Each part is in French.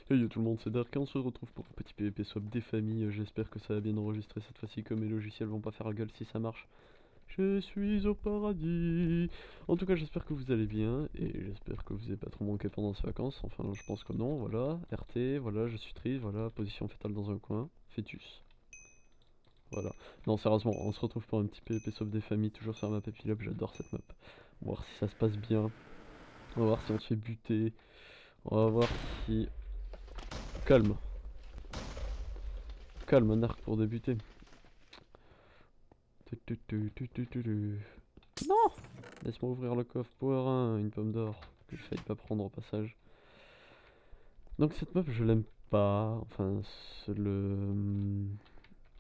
Hey yo tout le monde, c'est Dark, on se retrouve pour un petit PvP swap des familles, j'espère que ça va bien enregistrer cette fois-ci, que mes logiciels vont pas faire gueule si ça marche. Je suis au paradis. En tout cas j'espère que vous allez bien, et j'espère que vous n'avez pas trop manqué pendant ces vacances, enfin je pense que non, voilà, RT, voilà, je suis triste, voilà, position fétale dans un coin, fœtus. Voilà. Non sérieusement, on se retrouve pour un petit PvP swap des familles, toujours sur la map Epilogue, j'adore cette map. On va voir si ça se passe bien, on va voir si on se fait buter, on va voir si... Calme. Calme, un arc pour débuter. Non. Laisse-moi ouvrir le coffre pour une pomme d'or que je failli pas prendre au passage. Donc cette map je l'aime pas, enfin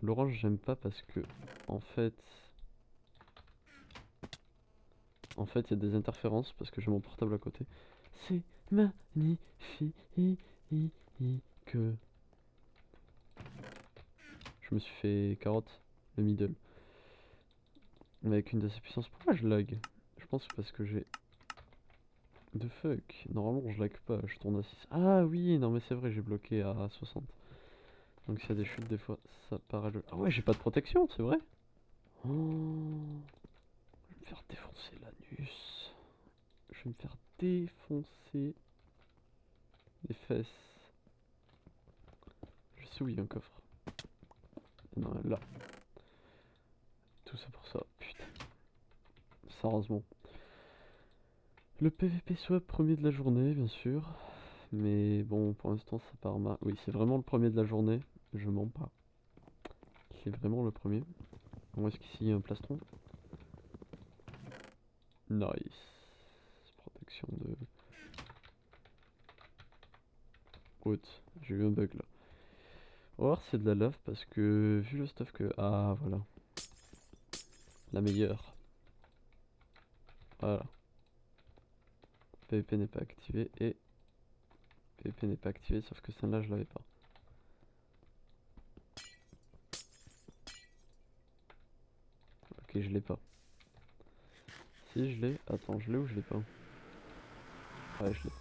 l'orange j'aime pas parce que en fait il y a des interférences parce que j'ai mon portable à côté. C'est magnifique. Je me suis fait carotte, le middle. Mais avec une de ses puissances, pourquoi je lag? Je pense que parce que j'ai... The fuck? Normalement je lag pas, je tourne à 6. Ah oui, non mais c'est vrai, j'ai bloqué à 60. Donc s'il y a des chutes des fois, ça paraît le... Ah ouais, j'ai pas de protection, c'est vrai? Oh, je vais me faire défoncer l'anus. Je vais me faire défoncer les fesses. Je sais où il y a un coffre. Non, là. Tout ça pour ça, putain. Sérieusement. Le PVP swap premier de la journée, bien sûr. Mais bon, pour l'instant, ça part mal. Oui, c'est vraiment le premier de la journée. Je mens pas. C'est vraiment le premier. Bon, est-ce qu'ici il y a un plastron? Nice. Protection de... haute. J'ai eu un bug là. On va voir si c'est de la lave parce que vu le stuff que... Ah voilà. La meilleure. Voilà. PVP n'est pas activé et... PVP n'est pas activé sauf que celle-là je l'avais pas. Ok, je l'ai pas. Si je l'ai... Attends, je l'ai ou je l'ai pas? Ouais, je l'ai.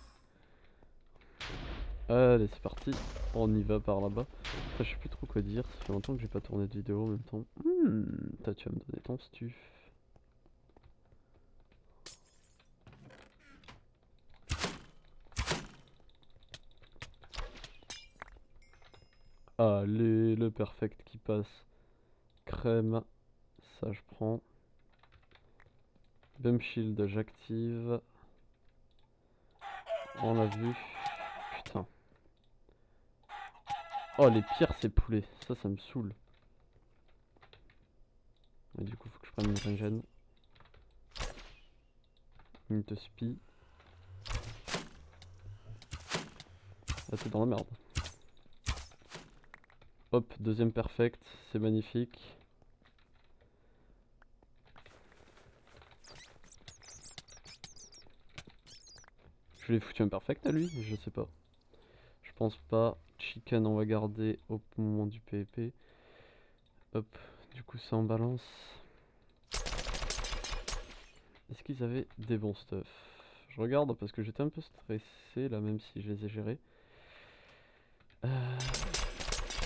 Allez, c'est parti. On y va par là-bas. Je sais plus trop quoi dire. Ça fait longtemps que j'ai pas tourné de vidéo en même temps. Tu vas me donner ton stuf. Allez, le perfect qui passe. Crème. Ça, je prends. Bump shield, j'active. On l'a vu. Putain. Oh, les pires, c'est poulet. Ça me saoule. Et du coup, faut que je prenne une régène. Une te spie. Là, t'es dans la merde. Hop, deuxième perfect. C'est magnifique. Je lui ai foutu un perfect à lui? Je sais pas. Je pense pas. Chicken, on va garder au moment du PvP. Hop, du coup, ça en balance. Est-ce qu'ils avaient des bons stuff? Je regarde parce que j'étais un peu stressé là, même si je les ai gérés.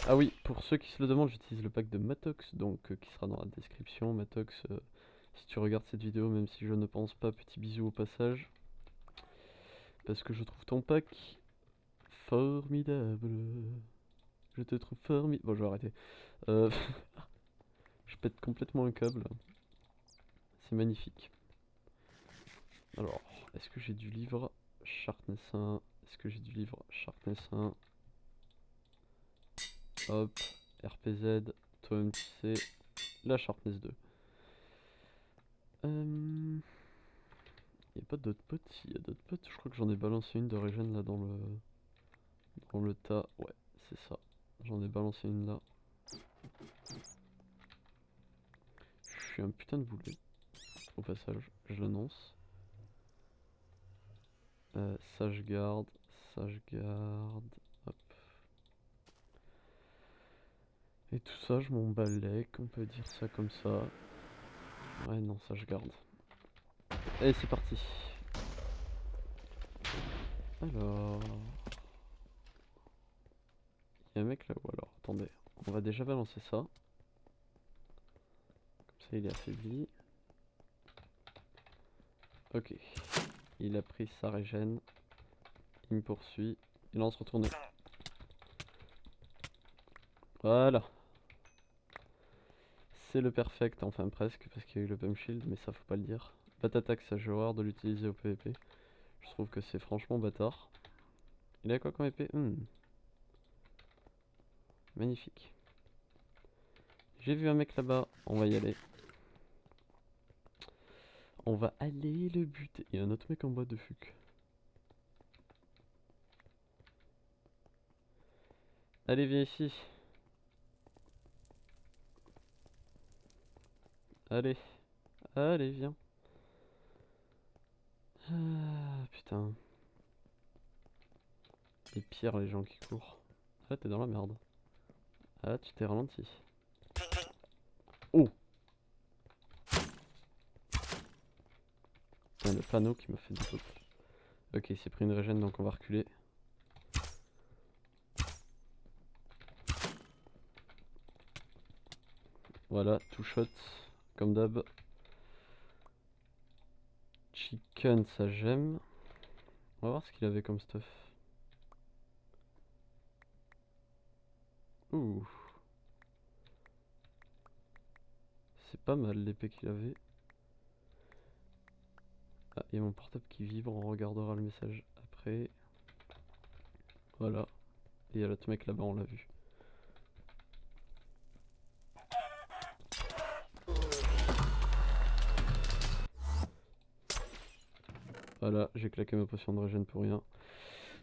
Ah oui, pour ceux qui se le demandent, j'utilise le pack de Matox, donc qui sera dans la description. Matox, si tu regardes cette vidéo, même si je ne pense pas, petit bisou au passage. Parce que je trouve ton pack formidable. Je te trouve formidable. Bon, je vais arrêter. Je pète complètement un câble. C'est magnifique. Alors, est-ce que j'ai du livre Sharpness 1? Est-ce que j'ai du livre Sharpness 1? Hop, RPZ, toi-même tu sais, la Sharpness 2. Il n'y a pas d'autres potes? Il y a d'autres potes, je crois que j'en ai balancé une de régène là dans le tas. Ouais, c'est ça. J'en ai balancé une là. Je suis un putain de boulet, au passage, je l'annonce. Ça je garde, ça je garde. Hop. Et tout ça, je m'en balèque, on peut dire ça comme ça. Ouais, non, ça je garde. Et c'est parti. Alors... Il y a un mec là-haut alors. Attendez. On va déjà balancer ça. Comme ça il est affaibli. Ok. Il a pris sa régène. Il me poursuit. Il lance retourner. Voilà. C'est le perfect, enfin presque, parce qu'il y a eu le bum shield, mais ça faut pas le dire. Bat attaque, ça j'ai horreur de l'utiliser au PvP. Je trouve que c'est franchement bâtard. Il a quoi comme épée? Magnifique. J'ai vu un mec là-bas, on va y aller. On va aller le buter. Il y a un autre mec en bois de fuc. Allez, viens ici. Allez. Allez, viens. Ah, putain. C'est pire les gens qui courent. Ah, t'es dans la merde. Ah, tu t'es ralenti. Oh! Putain, le panneau qui m'a fait des fautes. Ok, il s'est pris une régène donc on va reculer. Voilà, two shot, comme d'hab. Chicken, ça j'aime. On va voir ce qu'il avait comme stuff. Ouh. C'est pas mal l'épée qu'il avait. Ah, il y a mon portable qui vibre, on regardera le message après. Voilà. Et il y a l'autre mec là-bas, on l'a vu. Voilà, j'ai claqué ma potion de régène pour rien.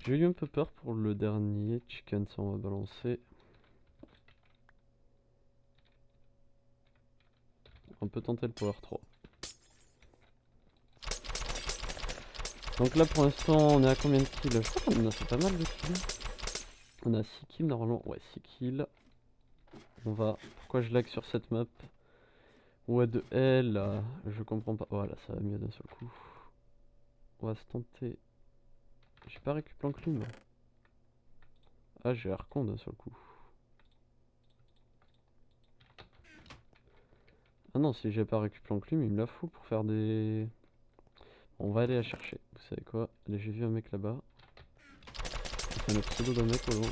J'ai eu un peu peur pour le dernier. Chicken, ça on va balancer. On peut tenter le power 3. Donc là pour l'instant on est à combien de kills? Je crois qu'on a fait pas mal de kills. On a 6 kills normalement. Ouais, 6 kills. On va... Pourquoi je lag sur cette map? What the hell là? Je comprends pas. Voilà, ça va mieux d'un seul coup. On va se tenter. J'ai pas récupéré l'enclume. Ah, j'ai l'air con d'un seul coup. Ah non, si j'ai pas récupéré l'enclume, il me la fout pour faire des... On va aller la chercher. Vous savez quoi? Allez, j'ai vu un mec là-bas. C'est le pseudo d'un mec au loin.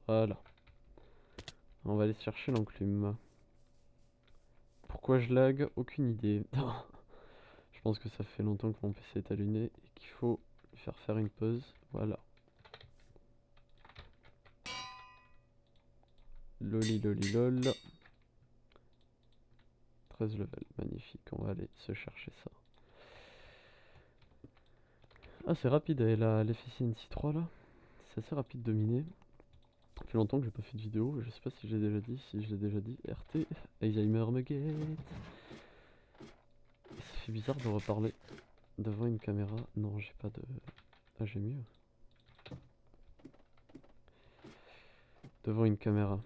Voilà. On va aller chercher l'enclume. Pourquoi je lag? Aucune idée. Je pense que ça fait longtemps que mon PC est allumé et qu'il faut lui faire une pause. Voilà. Loli loli lol. 13 level, magnifique. On va aller se chercher ça. Ah, c'est rapide, l'efficiency 3 là. C'est assez rapide de miner. Ça fait longtemps que j'ai pas fait de vidéo, je sais pas si je l'ai déjà dit, si je l'ai déjà dit. RT, Alzheimer me guette. Ça fait bizarre de reparler devant une caméra. Non, j'ai pas de... Ah, j'ai mieux. Devant une caméra.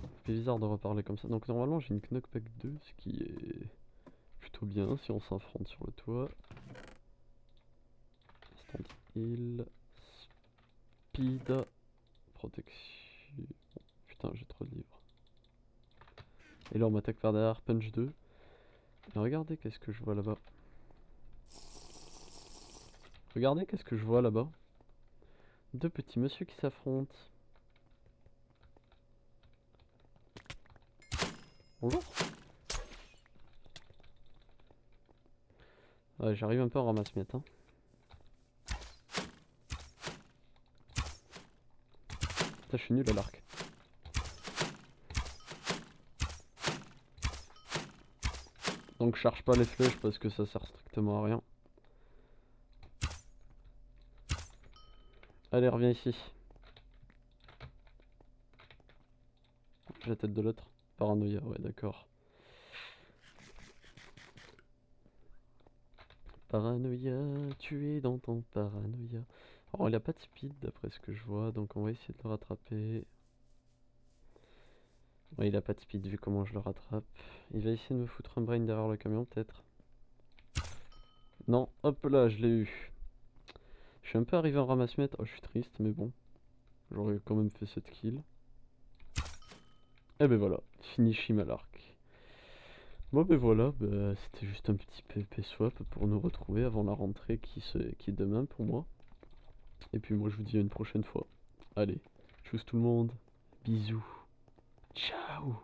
Ça fait bizarre de reparler comme ça. Donc normalement j'ai une Knockback 2, ce qui est plutôt bien si on s'affronte sur le toit. Instant heal. Speed. Protection. Putain, j'ai trop de livres. Et là on m'attaque par derrière, punch 2. Et regardez qu'est-ce que je vois là-bas. Regardez qu'est-ce que je vois là-bas. Deux petits monsieur qui s'affrontent. Bonjour. Ouais, j'arrive un peu en ramasse-miettes. Hein. Putain, je suis nul à l'arc. Donc je charge pas les flèches parce que ça sert strictement à rien. Allez, reviens ici. J'ai la tête de l'autre. Paranoïa, ouais, d'accord. Paranoïa, tu es dans ton paranoïa. Alors, il a pas de speed d'après ce que je vois, donc on va essayer de le rattraper. Ouais, il a pas de speed vu comment je le rattrape. Il va essayer de me foutre un brain derrière le camion, peut-être. Non, hop là, je l'ai eu. Je suis un peu arrivé en ramasse-miettes. Oh, je suis triste, mais bon. J'aurais quand même fait 7 kills. Et ben voilà, finish Malark. Bon ben voilà, c'était juste un petit PvP swap pour nous retrouver avant la rentrée qui est demain pour moi. Et puis moi je vous dis à une prochaine fois. Allez, tchuss tout le monde, bisous, ciao.